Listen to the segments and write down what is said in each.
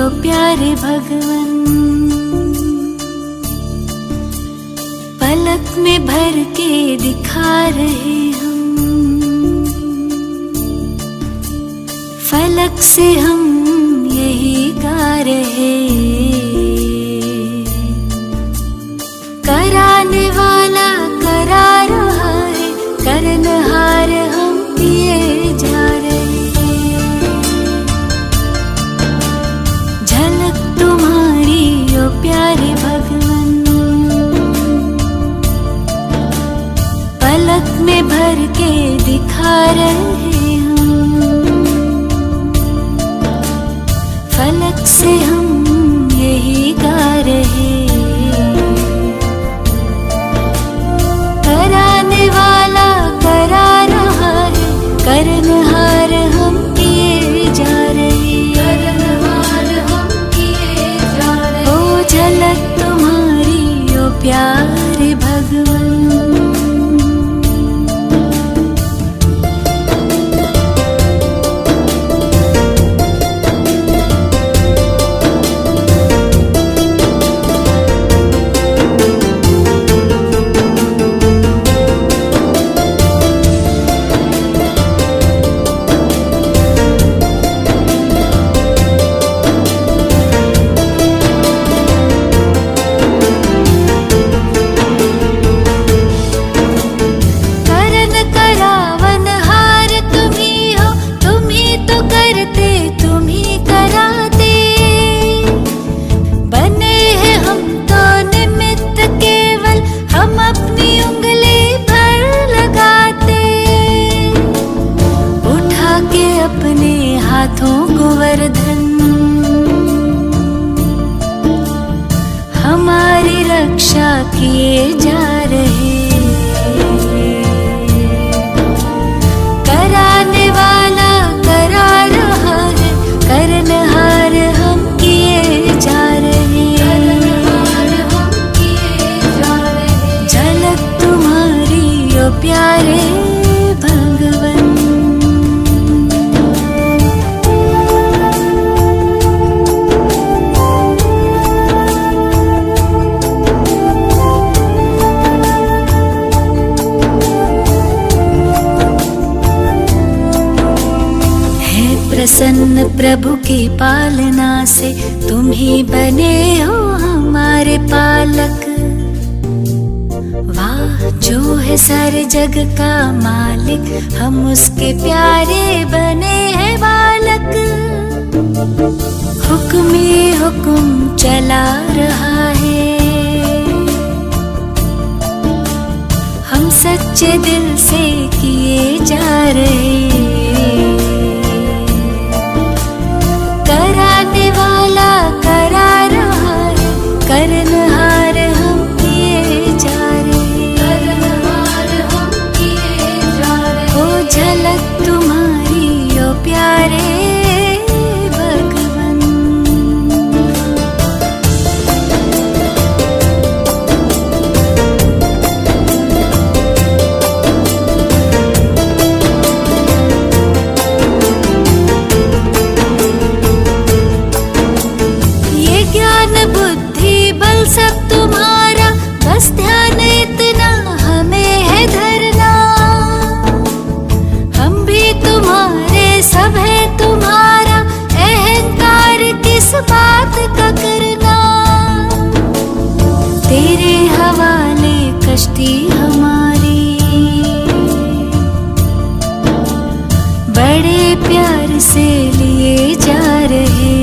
ओ प्यारे भगवन, पलक में भर के दिखा रहे हम, फलक से हम यही गा रहे। कराने वाला करा रहा है, करनहार हम किए जा रहे। झलक तुम्हारी ओ प्यारे भगवन, पलक में भर के दिखा रहे हम, फलक से हम यही गा रहे। कराने वाला करा रहा है, करनहार हम किए जा रहे। करनहार हम किए जा रहे। ओ झलक तुम्हारी ओ प्यारे भगवन। हाथों को वरदान हमारी रक्षा किए जा रहे। कराने वाला करा रहा है, करनहार हम किए जा रहे। करनहार हम किए जा रहे। झलक तुम्हारी ओ प्यारे भगवन। प्रसन्न प्रभु की पालना से तुम ही बने हो हमारे पालक। वाह जो है सारे जग का मालिक, हम उसके प्यारे बने हैं बालक। हुक्म ही हुक्म चला रहा है, हम सच्चे दिल से किए जा रहे। कराने वाला करा रहा है, करनहार हम किए जा रहे। करनहार हम किए जा रहे। ओ झलक तुम्हारी ओ प्यारे भगवन। बुद्धि बल सब तुम्हारा, बस ध्यान इतना हमें है धरना। हम भी तुम्हारे सब है तुम्हारा, अहंकार किस बात का करना। तेरे हवाले कश्ती हमारी, बड़े प्यार से लिए जा रहे।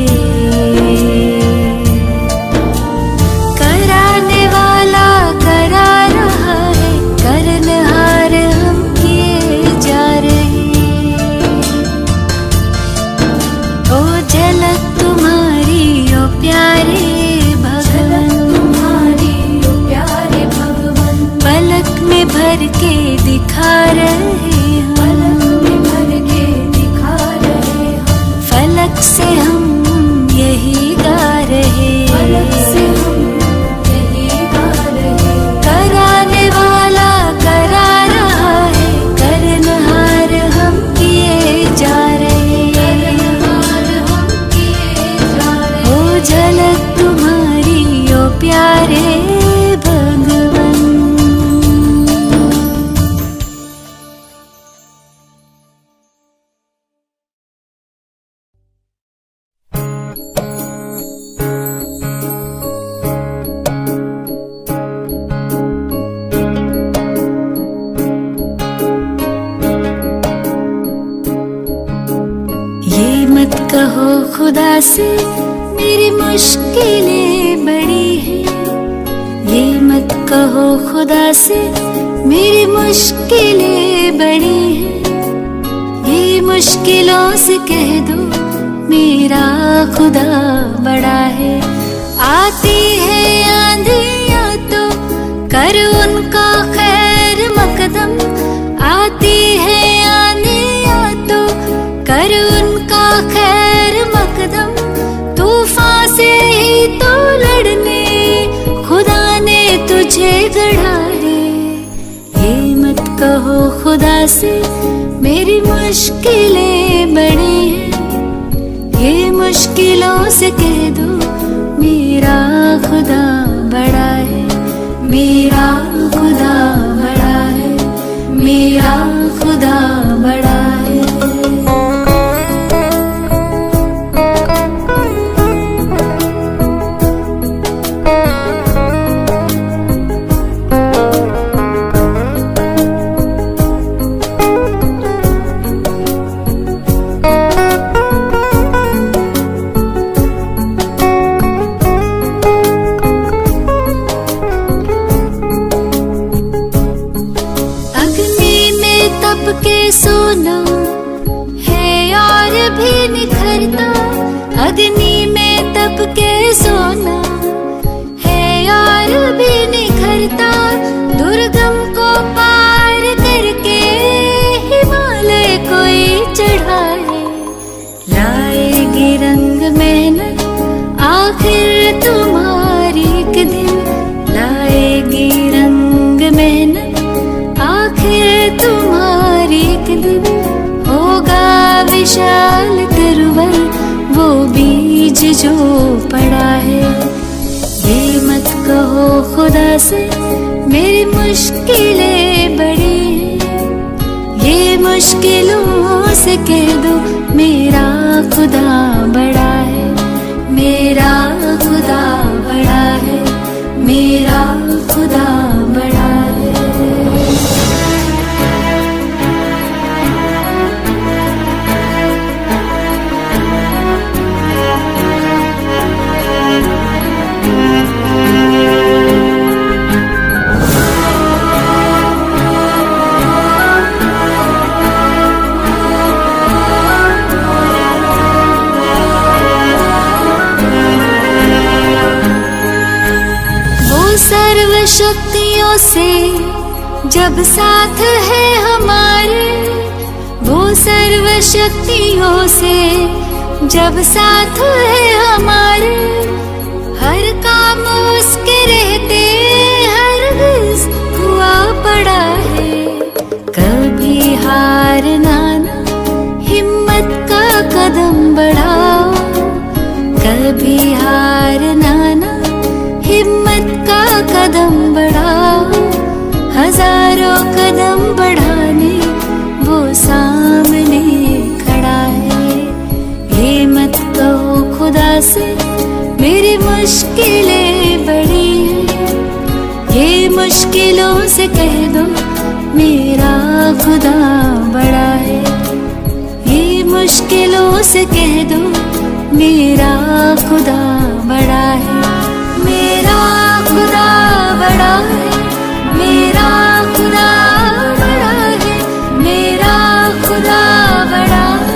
भर के दिखा रहे हम, फलक में भर के दिखा रहे हम, फलक से हम यही गा रहे। फलक से हम यही गा रहे। कराने वाला करा रहा है, करनहार हम किए जा रहे। करनहार हम किए जा रहे। से मेरी मुश्किलें बड़ी हैं। ये मत कहो खुदा से मेरी मुश्किलें बड़ी हैं। ये मुश्किलों से कह दो मेरा खुदा बड़ा है। आती है आंधियाँ तो कर उनका खैर मकदम। आती है आंधियाँ तो कर उनका खैर मकदम। तूफान से ही तो लड़ने खुदा ने तुझे गढ़ा है। ये मत कहो खुदा से मेरी मुश्किलें बड़ी हैं। ये मुश्किलों से कह दो मेरा खुदा बड़ा है। मेरा खुदा बड़ा है। मेरा खुदा बड़ा है। के सोना है और भी निखरता। अग्नि में तप के सोना है और भी निखरता। दुर्गम को पार करके हिमालय कोई चढ़ाए। लाएगी रंग मेहनत आखिर तुम्हारी एक दिन। लाएगी रंग मेहनत आखिर तुम्हारी एक दिन। होगा विशाल तरवर वो बीज जो पड़ा है। ये मत कहो खुदा से मेरी मुश्किलें बड़ी हैं। ये मुश्किलों से कह दो मेरा खुदा बड़ा है। मेरा खुदा बड़ा है। मेरा खुदा बड़ा है। सर्व शक्तियों से जब साथ है हमारे। वो सर्व शक्तियों से जब साथ है हमारे। हर काम उसके रहते हरगिज़ हुआ पड़ा है। कभी हारना ना हिम्मत का कदम बढ़ाओ। कभी हारना ना हिम्मत का कदम बढ़ाओ। हजारों कदम बढ़ाने वो सामने खड़ा है। ये मत कहो खुदा से मेरी मुश्किलें बड़ी हैं। ये मुश्किलों से कह दो मेरा खुदा बड़ा है। ये मुश्किलों से कह दो मेरा खुदा बड़ा है। मेरा खुदा बड़ा है। मेरा खुदा बड़ा है। मेरा खुदा बड़ा है।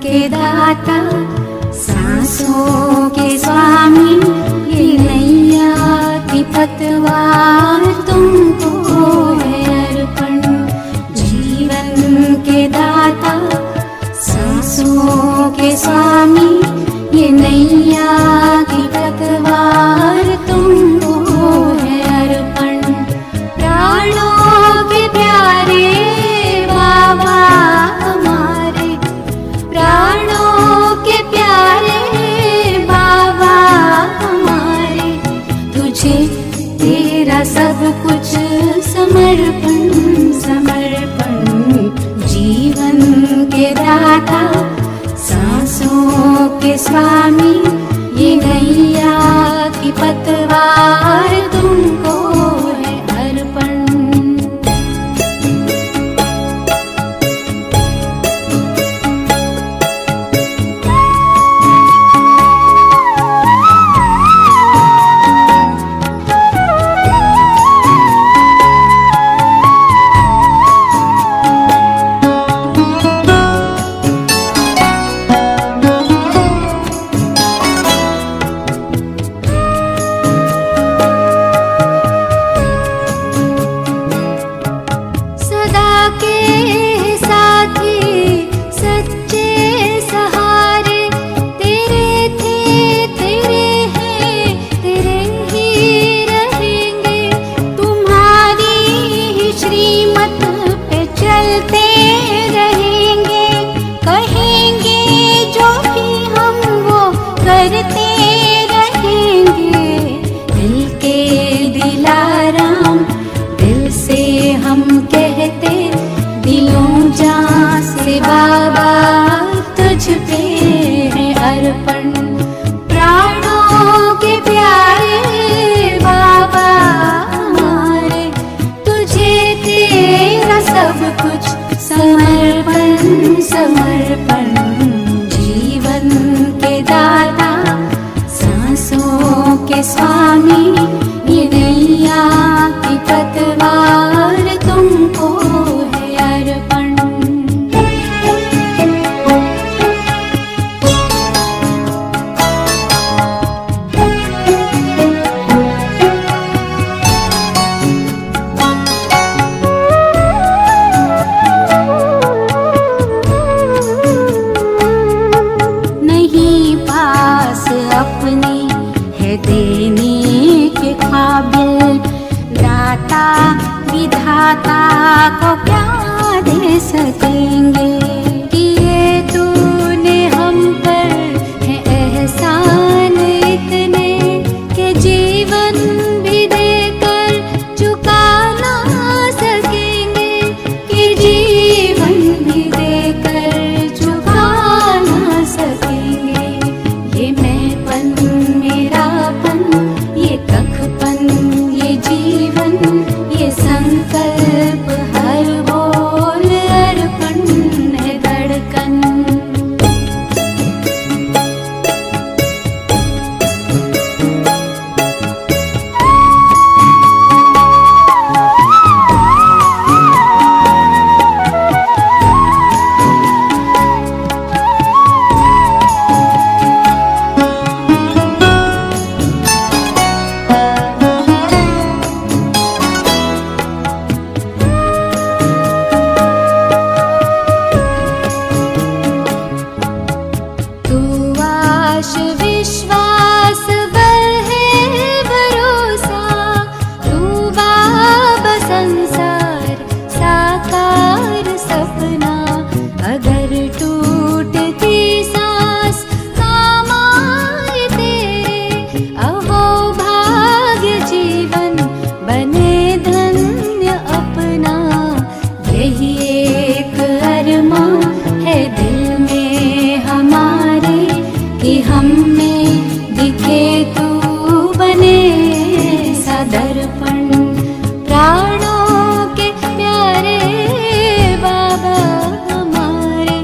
के दाता सांसों के स्वामी। ये नैया की पतवार तुमको है अर्पण। जीवन के दाता सांसों के स्वामी। ये नैया की पतवार तुमको है अर्पण। चलते रहेंगे, कहेंगे जो भी हम वो करते रहेंगे। दिल के दिलाराम दिल से हम कहते, दिलों जान से बाबा तुझ पे है अर्पण। प्राणों के प्यारे बाबा हमारे, तुझे तेरा सब कुछ समर्पण समर्पण। जीवन के दाता सांसों के स्वामी, ये नैया की पतवार तुमको है अर्पण। नहीं पास अपने है देने के काबिल, दाता विधाता को क्या दे सकेंगे। किए तूने हम पर है एहसान इतने, के जीवन भी देकर चुका ना सकेंगे, कि जीवन भी देकर चुका ना सकेंगे। ये मैंपन मेरापन, ये कखपन ये जीवन, ये संकल्प हर बोल अर्पण है धड़कन। तू आश विश्वास बल है भरोसा, तू बाबा संसार साकार सपना। अगर टूटती सांस काम आए तेरे, अवो भाग्य जीवन बने धन्य अपना। यही एक अरमा है दिल में हमारे, कि हम में दिखे तू बने सदर्पण। प्राणों के प्यारे बाबा हमारे,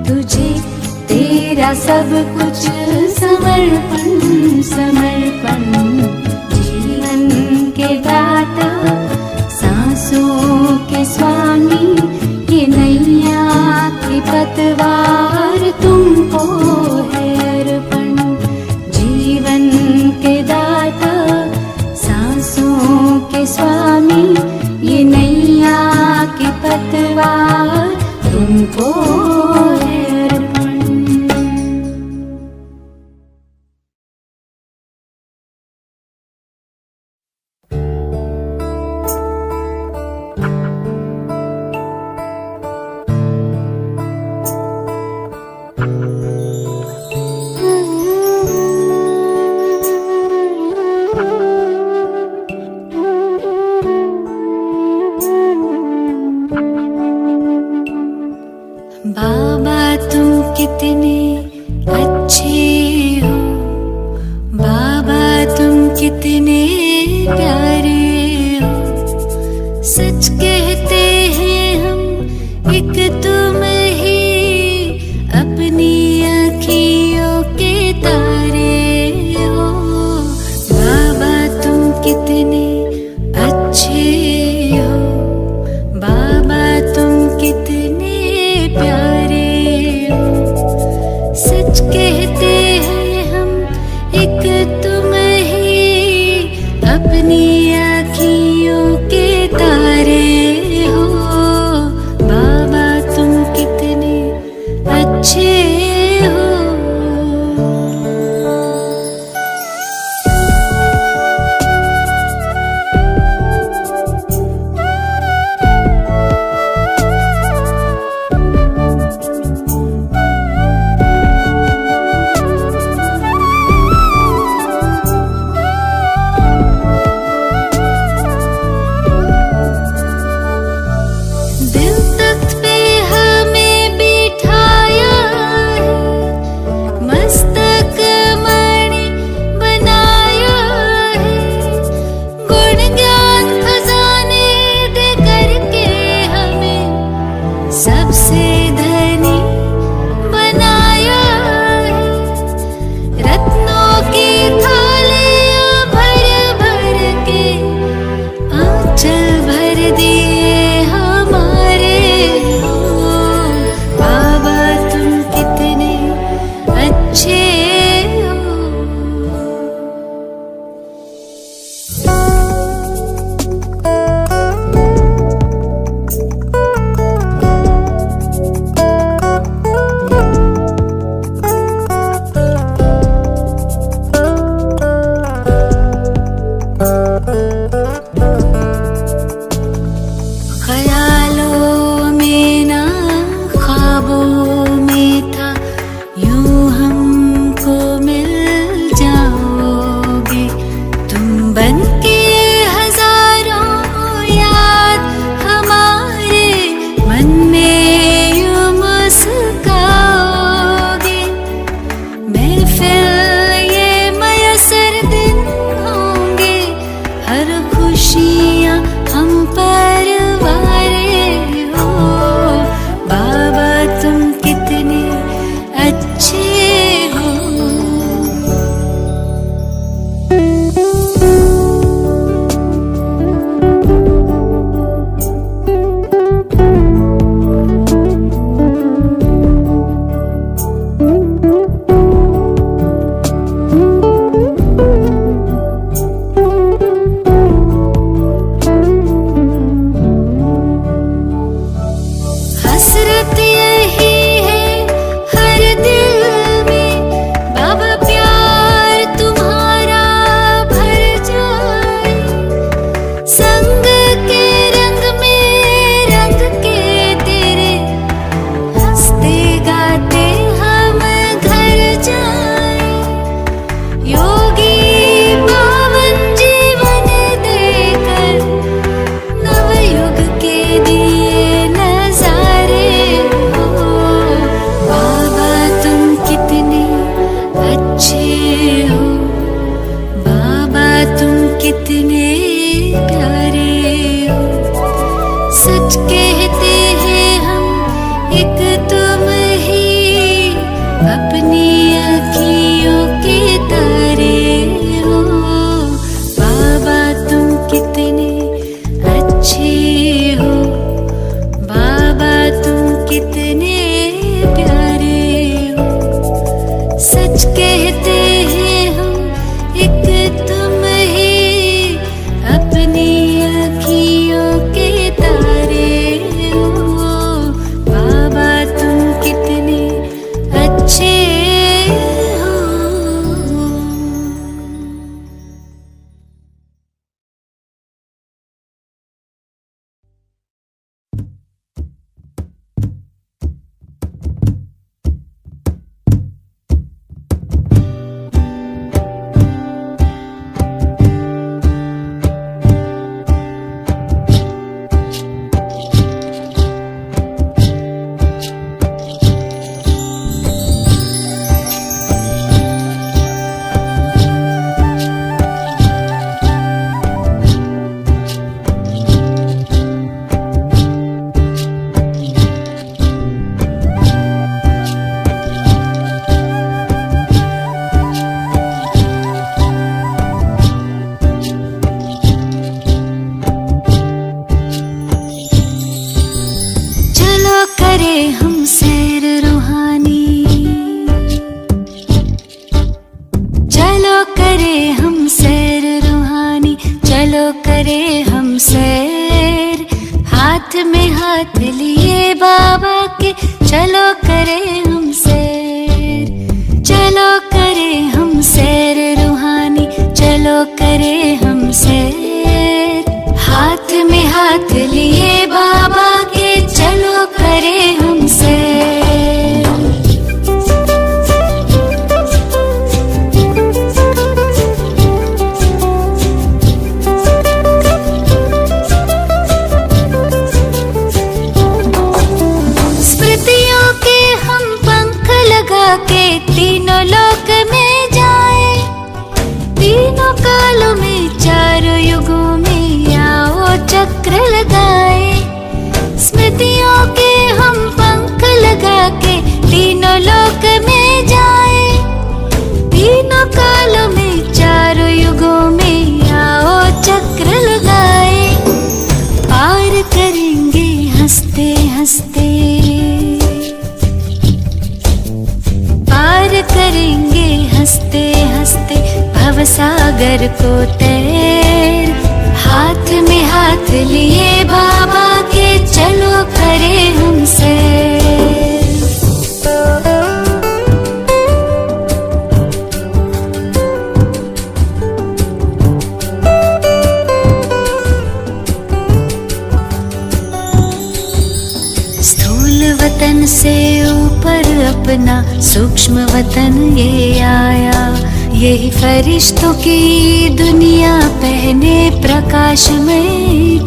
तुझे तेरा सब कुछ समर्पण समर्पण। जीवन के दाता सांसों के स्वामी, ये नैया की पतवार तुमको है अर्पण। जीवन के दाता सांसों के स्वामी, ये नैया की पतवार तुमको है अर्पण। बाबा तुम कितने अच्छे हो, बाबा तुम कितने प्यारे हो। सच कहते हैं हम, एक तुम ही अपनी अखियों के तारे हो। बाबा तुम कितने अच्छे हो, बाबा तुम कितने प्यारे हो। सच कहते हैं हम, एक तुम ही अपनी अखियों के तारे हो। बाबा तुम सबसे धनी बनाया है। रत्नों की थालियां भर भर के आंचल भर दिए हमारे हो। बाबा तुम कितने अच्छे हो। ख्यालों में ना ख्वाबों में था, यूं हमको मिल जाओगे तुम बनके हजारों याद हमारे मन में यूं मुस्काओगे। महफिल ये मयसर दिन होंगे, हर खुशियाँ हम पर वारे हो। बाबा तुम कितने अच्छे हो। हसरत यही है हर दिल में, बाबा प्यार तुम्हारा भर जाए। संग के रंग में रंग के तेरे, हंसते गाते हम घर जाए। योगी पावन जीवन देकर नवयुग के दिए नजारे हो। बाबा तुम कितने अच्छे हो। बाबा तुम कितने प्यारे हो। सच कहते हैं हम एक तुम ही, अपनी अखियों के तारे हो। बाबा तुम कितने अच्छे हो। बाबा तुम कितने प्यारे हो। सच कहते हैं हम एक तुम ही, अपनी अखियों के तारे हो। बाबा तुम कितने अच्छे हो। करे हम सैर रूहानी, चलो करे हम सैर रूहानी, चलो करे हम सैर। हाथ में हाथ लिए बाबा के, चलो करे हम सैर। चलो करे हम सैर रूहानी, चलो करे हम सैर। हाथ में हाथ लिए बाबा के, चलो करे हम सैर। स्मृतियों के हम पंख लगा के तीनों लोक में जाए। तीनों कालों में चारों युगों में आओ चक्र लगाए। स्मृतियों के हम स्वर्ग में जाए। तीनों कालों में चारों युगों में आओ चक्र लगाए। पार करेंगे हंसते हंसते, पार करेंगे हंसते हंसते भवसागर को तैर। हाथ में हाथ लिए बाबा के चलो करे हम सैर। स्थूल वतन से ऊपर अपना सूक्ष्म वतन ये आया। यही फरिश्तों की दुनिया पहने प्रकाशमय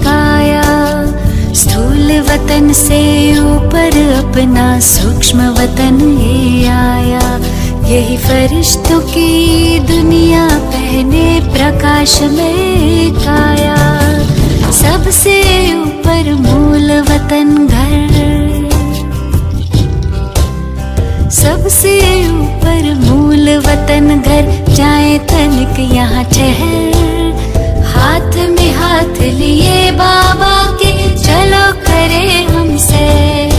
काया। स्थूल वतन से ऊपर अपना सूक्ष्म वतन ये आया। यही फरिश्तों की दुनिया पहने प्रकाशमय काया। सबसे ऊपर मूल वतन घर, सबसे ऊपर मूल वतन घर। जाए तनिक यहाँ ठहर। हाथ में हाथ लिए बाबा के चलो करे हम सैर।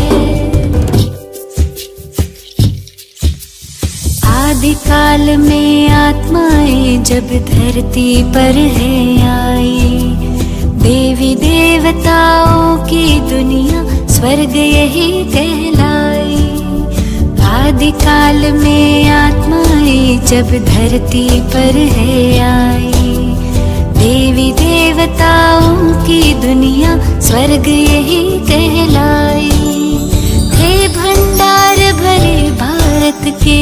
आदिकाल में आत्माएं जब धरती पर है आई। देवी देवताओं की दुनिया स्वर्ग यही कहलाई। आदिकाल में आत्माएं जब धरती पर है आई। देवी देवताओं की दुनिया स्वर्ग यही कहलाई। थे भंडार भरे भारत के,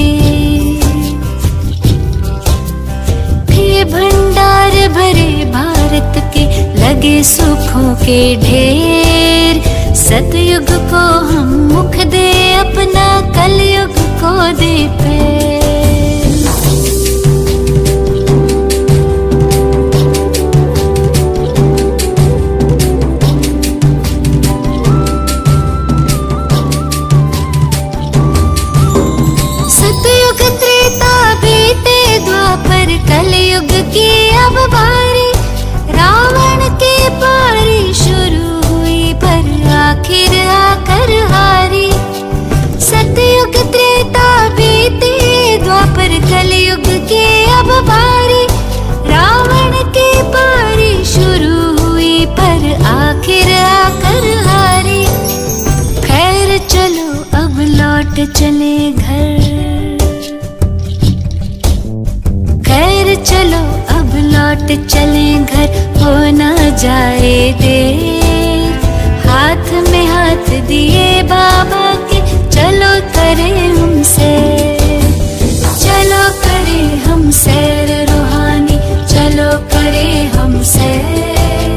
थे भंडार भरे भारत के। लगे सुखों के ढेर। सतयुग को हम मुख दे अपना, कलयुग को दे पैर। सतयुग त्रेता बीते द्वापर, कलयुग की अब बारी। रावण के पारी शुरू हुई पर आखिर आकर हारी। सतयुग त्रेता बीते द्वापर, कलयुग के अब बारी। रावण के पारी शुरू हुई पर आखिर आकर हारी। खैर चलो अब लौट चले घर। खैर चलो अब लौट चले घर। हो न जाए देर। हाथ में हाथ दिए बाबा के चलो करे हम सैर। चलो करे हम सैर रूहानी, चलो करे हम सैर।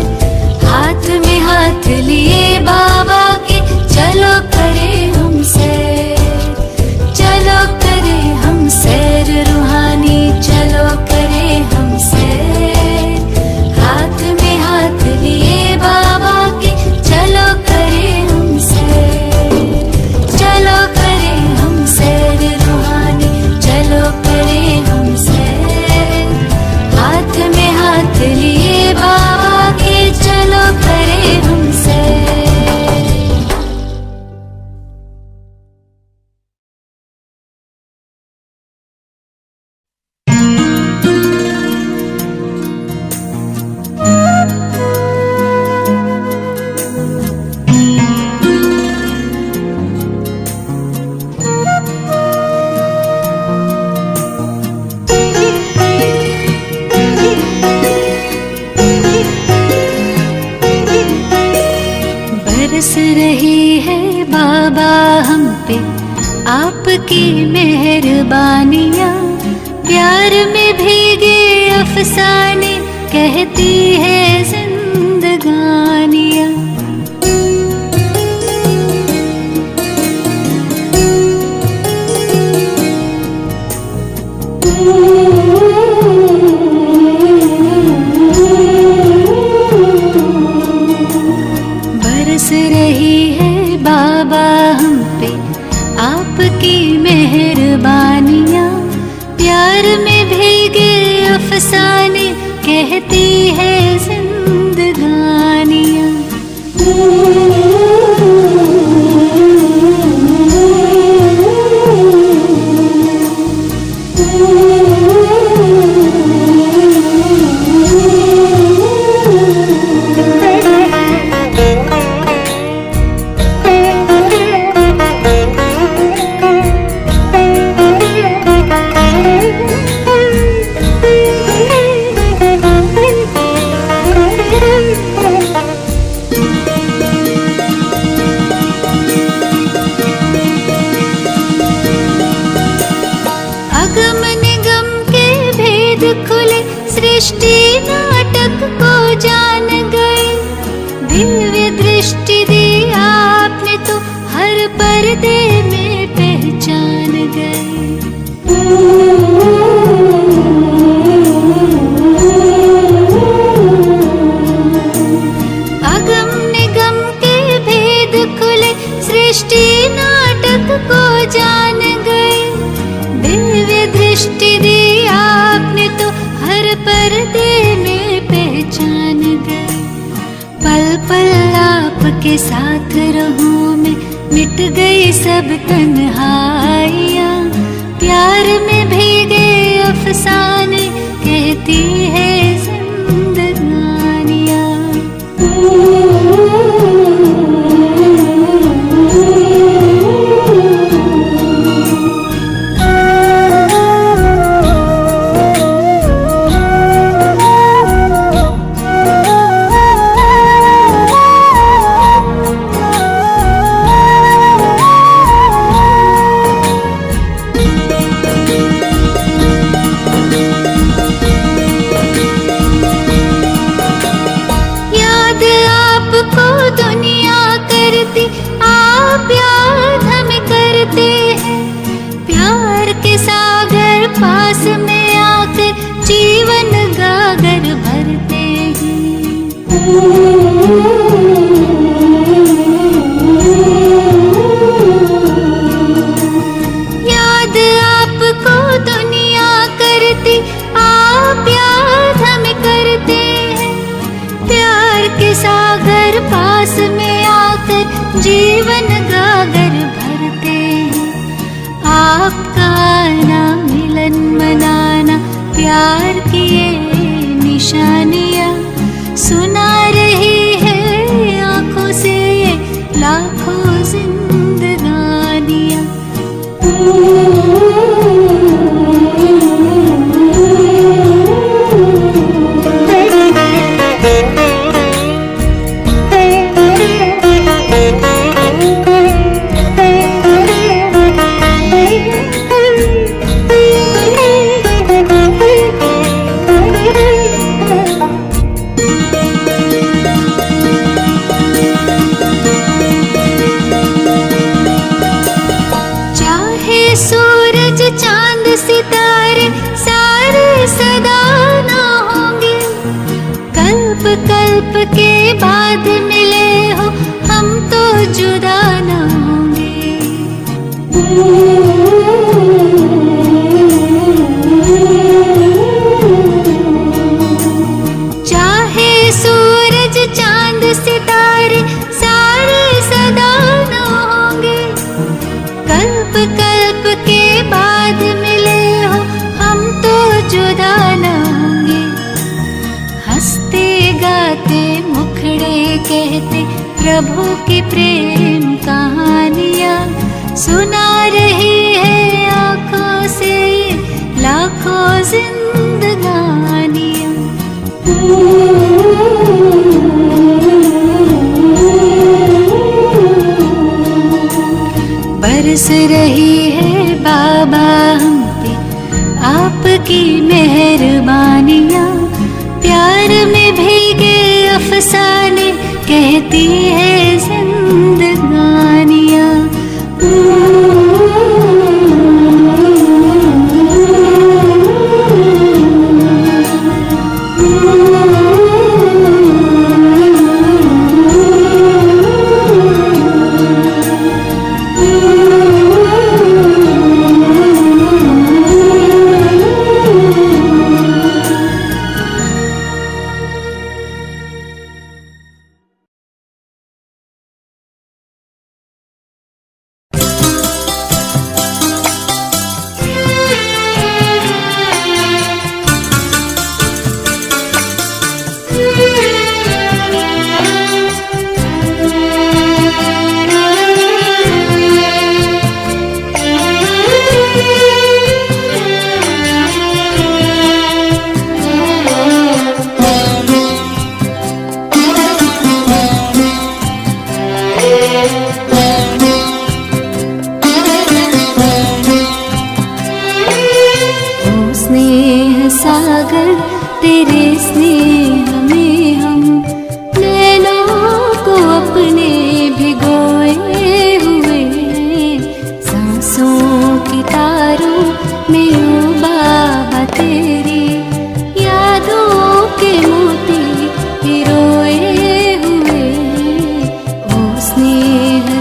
हाथ में हाथ लिए बाबा के चलो करे हम सैर। चलो करे हम सैर रूहानी, चलो करे हम सैर। हाथ में हाथ लिए बाबा के चलो करे हम सैर। चलो करे हम सैर रूहानी, चलो करे हम सैर। हाथ में हाथ लिए बाबा के चलो करे हम सैर। बरस रही है बाबा हम पे आपकी मेहरबानियाँ। प्यार में भीगे अफसाने कहती है जिंदगानियाँ। बरस रही है बाबा हम पे आपकी मेहरबानियाँ। प्यार में भीगे अफसाने कहती है जिंदगानियाँ। अगम निगम के भेद खुले, सृष्टि नाटक को जान गए। दिव्य दृष्टि दी आपने तो हर पर्दे में पहचान गए। अगम निगम के भेद खुले, सृष्टि नाटक को जान गए। दिव्य दृष्टि दी आपने तो हर पर्दे में पहचान गए। पल पल आपके साथ रहूं मैं, मिट गई सब तन्हाइयाँ। प्यार में भीगे अफसाने कहती है जिंदगानियाँ। आप याद हमें करते हैं। प्यार के सागर पास में आकर जीवन गागर भरते हैं। याद आपको दुनिया करती, आप याद हमें करते हैं। प्यार के सागर पास में आकर जीवन गागर भरते हैं। आपका आना मिलन मनाना प्यार की ये निशानियाँ सुना रही है आँखों से ये लाखों जिंदगानियाँ। सूरज चांद सितारे सारे सदा ना होंगे। कल्प कल्प के बाद मिले हो हम तो जुदा ना होंगे। चाहे सूरज चांद सितारे सारे सदा ना होंगे। कल्प कल्प के बाद मिले हो हम तो जुदा न होंगे। हंसते गाते मुखड़े कहते प्रभु की प्रेम कहानियाँ सुना रही है आँखों से लाखों जिंदगानियाँ। बरस रही है बाबा हम पे आपकी मेहरबानियाँ। प्यार में भीगे अफसाने कहती है जिंदगानियाँ।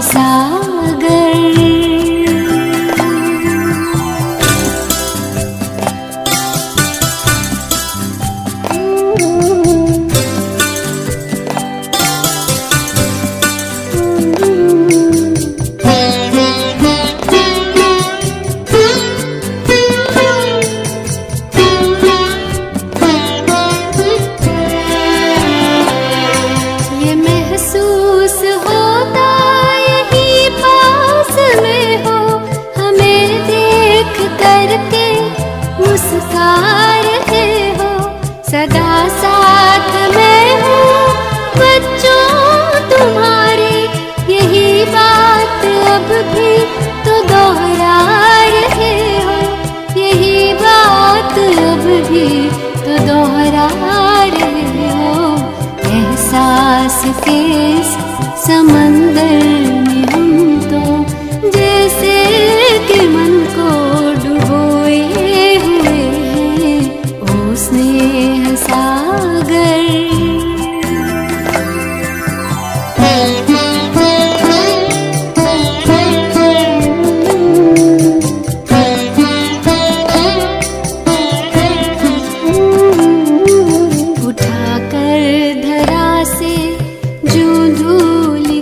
सागर। ये महसूस होता यही पास में हो, हमें देख करके मुस्का रहे हो। सदा साथ में हूँ बच्चों तुम्हारे, यही बात अब भी तो दोहरा रहे हो। यही बात अब भी तो दोहरा रहे हो। एहसास के इस समंदर में हम तो जैसे कि मन को डुबोए हुए हैं, ओ स्नेह सागर। उठाकर धरा से जो धूल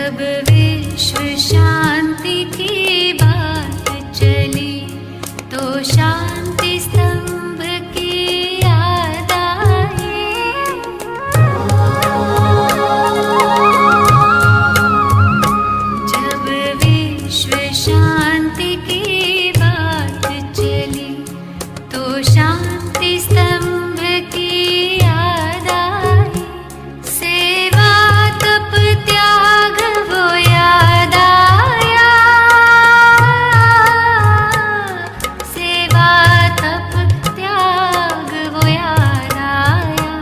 जब विश्व शांति की बात चली तो शांति स्तंभ की याद आई। जब विश्व शांति की बात चली तो शांति स्तंभ की याद आई। सेवा तप त्याग वो याद आया। सेवा तप त्याग वो याद आया।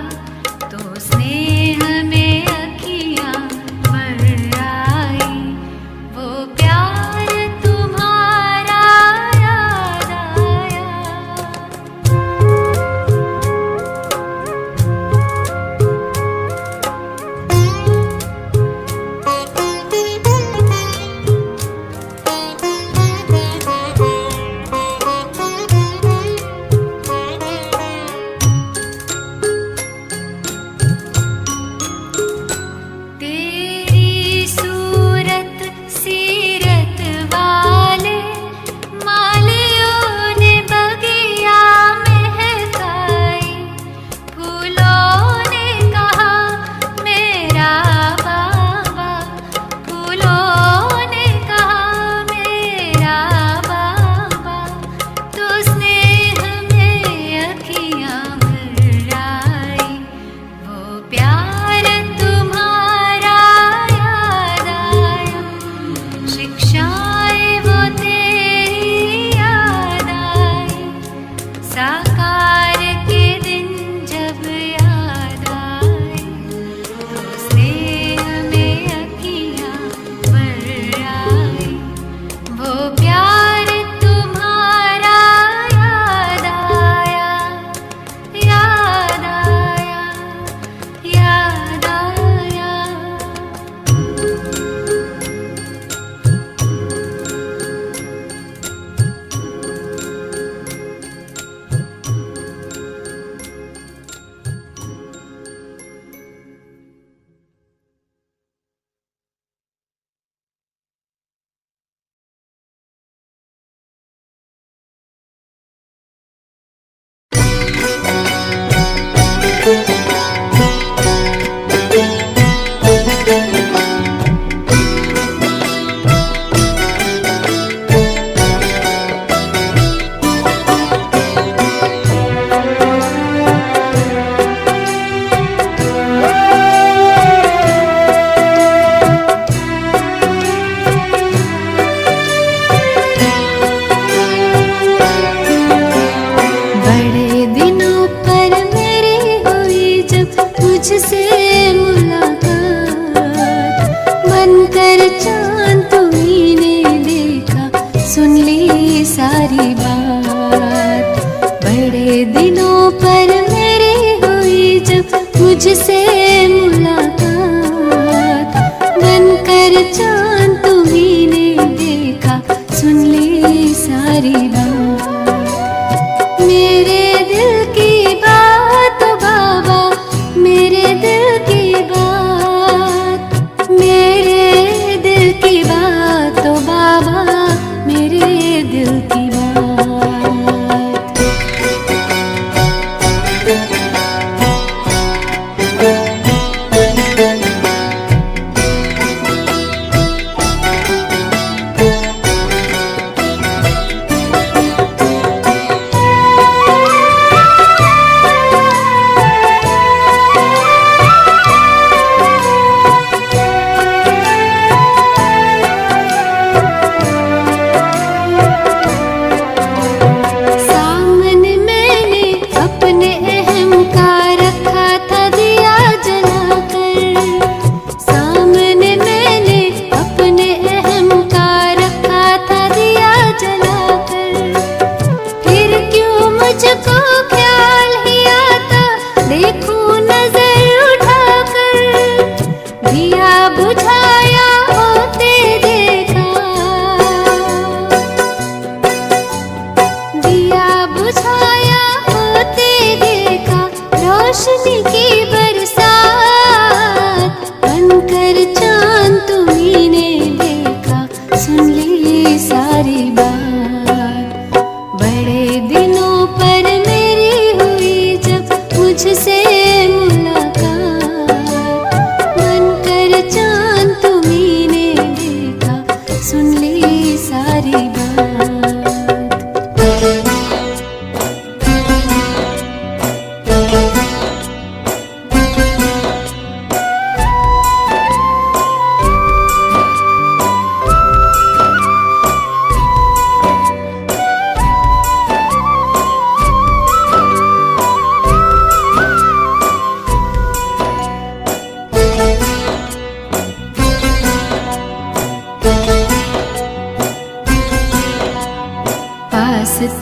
तो स्नेह में अखियाँ भर आई। वो प्यार तुम्हारा याद आया। तेरी सूरत सीरत वाले मालियों ने बगिया महकाई। फूलों ने कहा मेरा बाबा। फूलों ने कहा मेरा बाबा। तो स्नेह में अखियाँ भर आई। वो प्यार तुम्हारा याद आया। शिक्षाएं वो तेरी याद आई। साकार के दिन जब याद आए तो स्नेह में अखियाँ भर आई। वो प्यार तुम्हारा याद आया। याद आया। याद आया। बड़े दिनों पर मेरी हुई जब तुझसे मुलाकात। बनकर चांद तुम्ही ने देखा सुन ली सारी बात। बड़े दिनों पर मेरी हुई जब तुझसे मुलाकात। बनकर चांद तुम्ही ने देखा सुन ली सारी बात। मेरे दिल की बात बाबा। मेरे दिल की बात। मेरे दिल की बात बाबा। मेरे दिल की बात।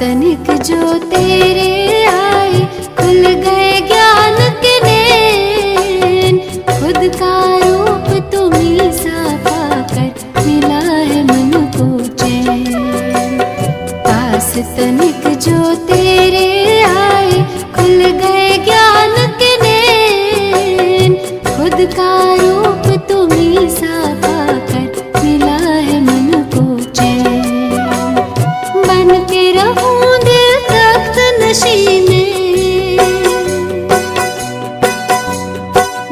तनिक जो तेरे आए, खुल गए ज्ञान के नैन। खुद का रूप तुम्हीं सा पाकर मिला है मन को चैन। पास तनिक जो तेरे आए, खुल गए ज्ञान के नैन। खुद का रूप तुम्हीं सा पाकर मिला है मन को चैन। बन के रहूं दिल तख्त नशी में,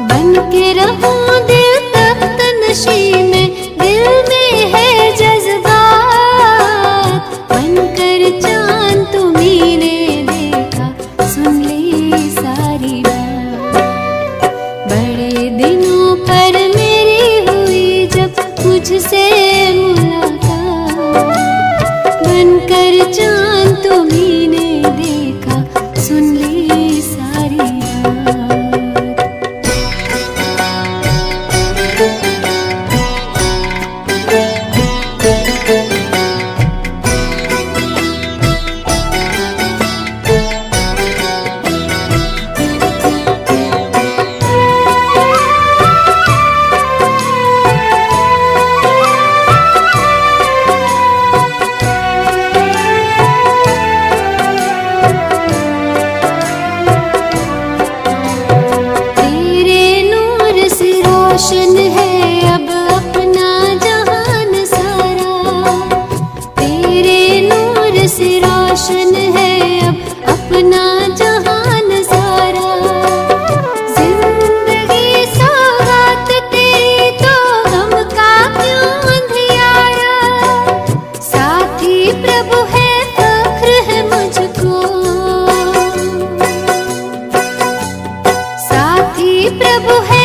बन के रहूं दिल तख्त नशी में। दिल में है जज्बात, बनकर चांद तुम्हीं ने देखा, सुन ली सारी बात। बड़े दिनों पर मेरी हुई जब मुझसे मुलाकात, बनकर चांद तुम्हीं ने देखा, सुन ली सारी बात। रोशन है अब अपना जहान सारा, तेरे नूर से रोशन है अब अपना जहान सारा। जिंदगी सौगात तेरी तो गम का क्यों अंधियारा। साथी प्रभु है फख्र है मुझको, साथी प्रभु है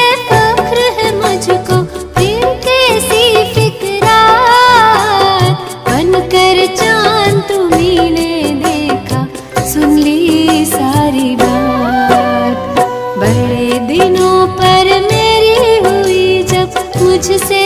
मुझको। फिर कैसी फिक्रात, बनकर चांद तुम्हीं ने देखा, सुन ली सारी बात। बड़े दिनों पर मेरी हुई जब मुझसे